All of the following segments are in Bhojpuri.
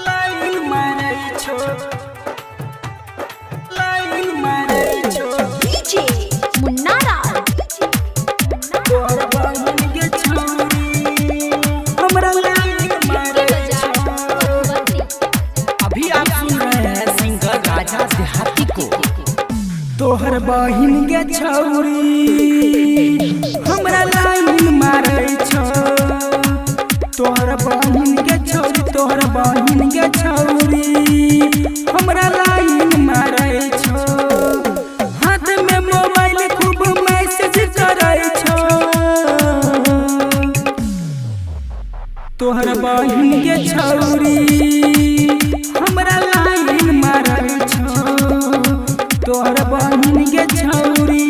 लाइन मारै छो लाइन मारै छो डीजे मुन्नारा तोहर बहिन के छौरी हमरा लाइन मारै छो। अभी आप सुन रहे हैं सिंगर राजा देहाती को। तोहर बहिन के छौरी हमरा लाइन मारै छो। तोहर बहिन के छौरी तोहर बहिन के छौरी हमरा लाइन मारै छो। हाथ में मोबाइल खूब मैसेज करै छो। तोहर बहिन के छौरी हमरा लाइन मारै छो। तोहर बहिन के छौरी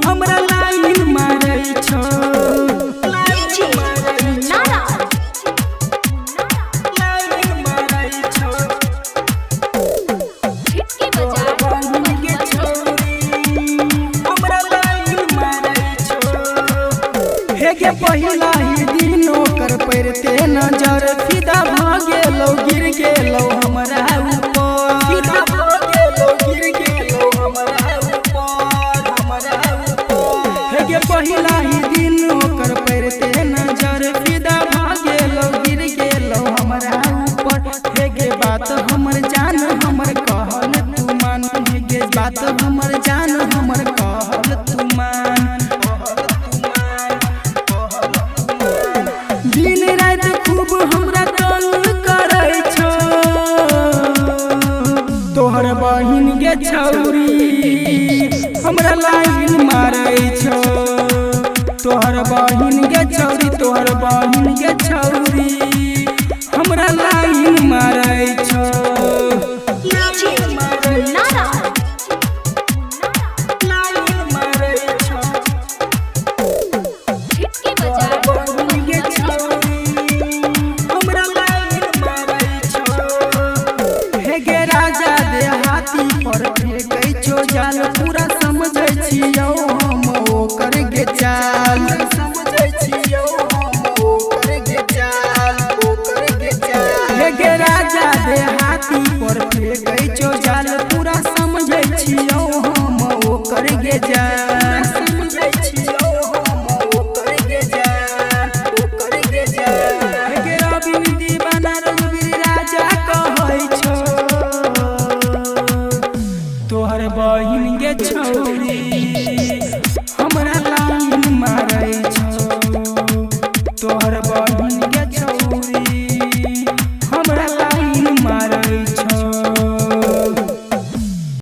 हमरा लाइन मारै छो। डीजे मुन्नारा लाइन मारै छो। हिटकी बजा बहिन के छौरी हमरा लाइन मारै छो। हे गे पहिला ही दिन ओकर पड़ते नजर फिदा भ गेलौ गिर गेलौ हमरा ऊपर। फिदा भ गेलौ गिर गेलौ हमरा ऊपर हमरा ऊपर। हे गे पहिला ही दिन ओकर पड़ते नजर फिदा भ गेलौ गिर गेलौ हमरा ऊपर। हे गे बात हमर जान हमर कहल तू मान। हे गे बात हमर जान हमर कहल तू मान। दिन रात खूब हमरा तंग करै छो। तोहर बहिन के छौरी हमरा लाइन मारै छो। तोहर बहिन के छौरी तोहर बहिन के छौरी हमरा लाइन मारै छो। डीजे मुन्नारा लाइन मारै छो। हिटकी बजा बहिन के छौरी हमरा लाइन मारै छो। हे गे राजा देहाती पर फेंकै छो जाल पूरा समझै छियौ हम ओकर गे चाल। समझै छियौ हम ओकर गे चाल ओकर गे चाल। हे गे राजा देहाती पर फेंकै छो जाल पूरा समझै छियौ हम ओकर गे जाल। समझै छियौ हम ओकर गे जाल ओकर गे जाल। हे गे रवि दीवाना रघुवीर राजा कहै छो। तोहर बहिन के छौरी हमरा लाइन मारै छो। तोहर